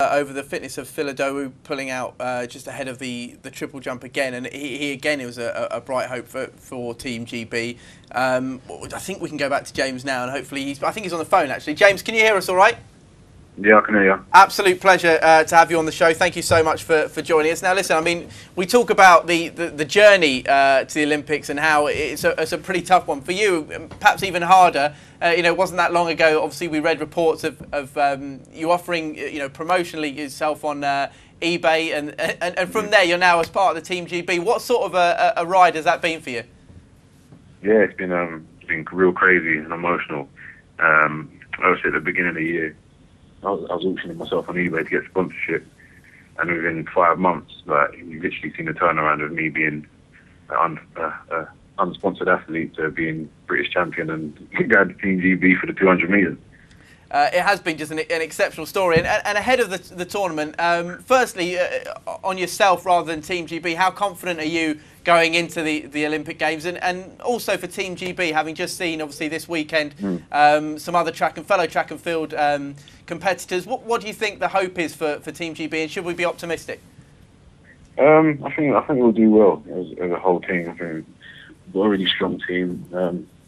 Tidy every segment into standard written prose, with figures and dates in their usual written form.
over the fitness of Phil Idowu pulling out just ahead of the triple jump again, and he again, it was a bright hope for Team GB. I think we can go back to James now, and hopefully I think he's on the phone actually. James, can you hear us all right? Yeah, I can hear you. Absolute pleasure to have you on the show. Thank you so much for joining us. Now, listen, I mean, we talk about the journey to the Olympics and how it's a pretty tough one for you, perhaps even harder. It wasn't that long ago. Obviously, we read reports of you offering, promotionally yourself on eBay, and from there, you're now as part of the Team GB. What sort of a ride has that been for you? Yeah, it's been real crazy and emotional. Obviously, at the beginning of the year, I was auctioning myself on eBay to get sponsorship, and within 5 months, you've literally seen the turnaround of me being an unsponsored athlete to being British champion and going to Team GB for the 200 metres. It has been just an exceptional story. And ahead of the tournament, firstly, on yourself rather than Team GB, how confident are you going into the Olympic Games? And also for Team GB, having just seen, obviously, this weekend, some other fellow track and field competitors, what do you think the hope is for Team GB, and should we be optimistic? I think we'll do well as a whole team. I think we've got a really strong team.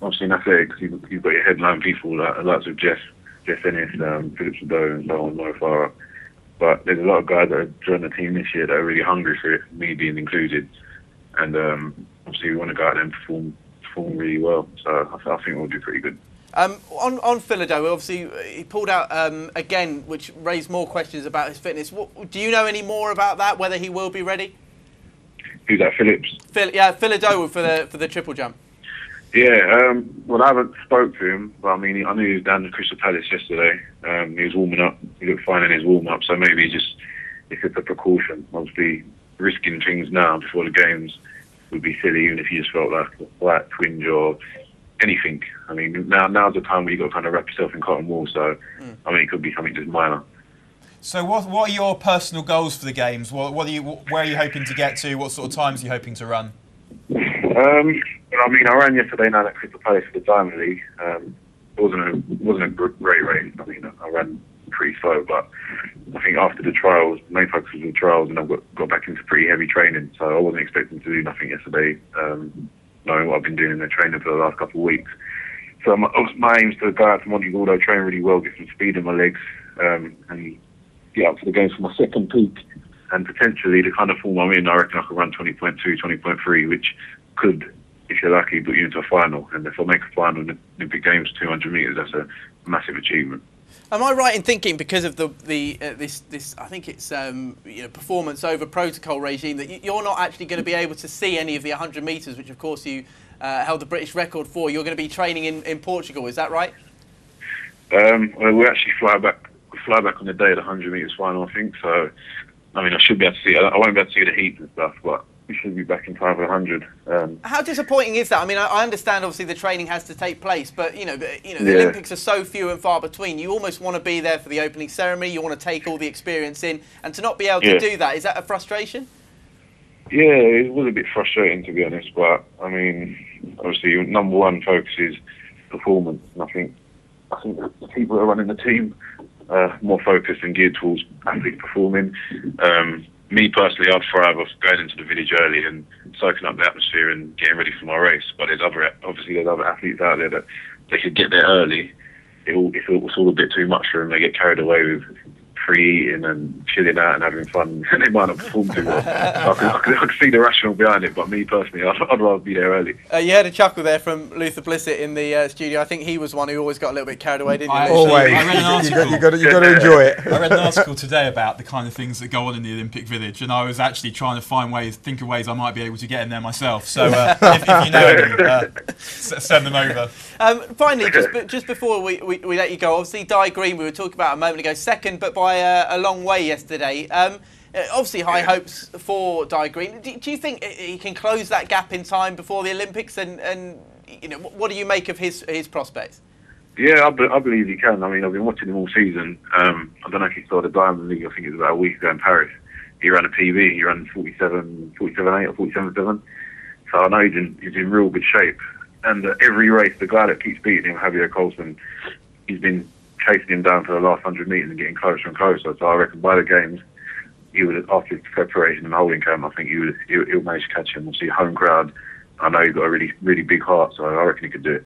Obviously in athletics, you've got your headline people like of Jeff Ennis, Phillips Idowu, and so on, Mo Farah. But there's a lot of guys that have joined the team this year that are really hungry for it, me being included. And obviously we want to go out there and perform really well. So I think we'll do pretty good. On Phil Idowu, obviously he pulled out again, which raised more questions about his fitness. Do you know any more about that? Whether he will be ready? Who's that, Phillips? Phil Idowu for the triple jump. Yeah, well, I haven't spoke to him, but I mean, I knew he was down to Crystal Palace yesterday. He was warming up. He looked fine in his warm up, so maybe it's a precaution. Obviously, risking things now before the games would be silly, even if you just felt like a slight twinge or anything. I mean, now's the time where you've got to kind of wrap yourself in cotton wool. So, I mean, it could be something just minor. So, what are your personal goals for the games? Where are you hoping to get to? What sort of times are you hoping to run? I mean, I ran yesterday night at Crystal Palace for the Diamond League. It wasn't a great race. I mean, I ran pretty slow, but I think after the trials, main focus was the trials, and I've got back into pretty heavy training. So I wasn't expecting to do nothing yesterday, knowing what I've been doing in the training for the last couple of weeks. So my aim is to go out to Monte Gordo, train really well, get some speed in my legs, and get up to the games for my second peak. And potentially, the kind of form I'm in, I reckon I could run 20.2, 20.3, which could, if you're lucky, put you into a final. And if I make a final in the Olympic Games 200 metres, that's a massive achievement. Am I right in thinking, because of this I think it's performance over protocol regime, that you're not actually going to be able to see any of the 100 metres, which of course you held the British record for? You're going to be training in Portugal, is that right? Well, we actually fly back on the day of the 100 metres final, I think. So, I mean, I should be able to see it. I won't be able to see the heat and stuff, but we should be back in time for the 100. How disappointing is that? I mean, I understand obviously the training has to take place, but the Olympics are so few and far between. You almost want to be there for the opening ceremony. You want to take all the experience in, and to not be able to do that, is that a frustration? Yeah, it was a bit frustrating, to be honest. But I mean, obviously, your number one focus is performance, and I think the people who are running the team are more focused and geared towards athletes performing. Me personally, I'd thrive off going into the village early and soaking up the atmosphere and getting ready for my race. But there's other athletes out there that they could get there early. If it was all a bit too much for them, they get carried away with free-eating and chilling out and having fun, and they might not perform too well. I could see the rationale behind it, but me personally, I'd rather be there early. You heard a chuckle there from Luther Blissett in the studio. I think he was one who always got a little bit carried away, didn't he? Always. I read an article. You got to enjoy it. I read an article today about the kind of things that go on in the Olympic Village, and I was actually trying to think of ways I might be able to get in there myself. So if you know any, send them over. Finally, just before we let you go, obviously Di Green, we were talking about a moment ago, second, but by a long way yesterday. Obviously high hopes for Di Green. Do you think he can close that gap in time before the Olympics? And what do you make of his prospects? Yeah, I believe he can. I mean, I've been watching him all season. I don't know if you saw the Diamond League. I think it was about a week ago in Paris. He ran a PB. He ran 47.8 or 47.7. So I know he's in real good shape. And every race, the guy that keeps beating him, Javier Colson, he's been chasing him down for the last 100 metres and getting closer and closer. So I reckon by the games, he would, after preparation and holding camp, I think he'll manage to catch him. We'll see home crowd. I know he's got a really, really big heart, so I reckon he could do it.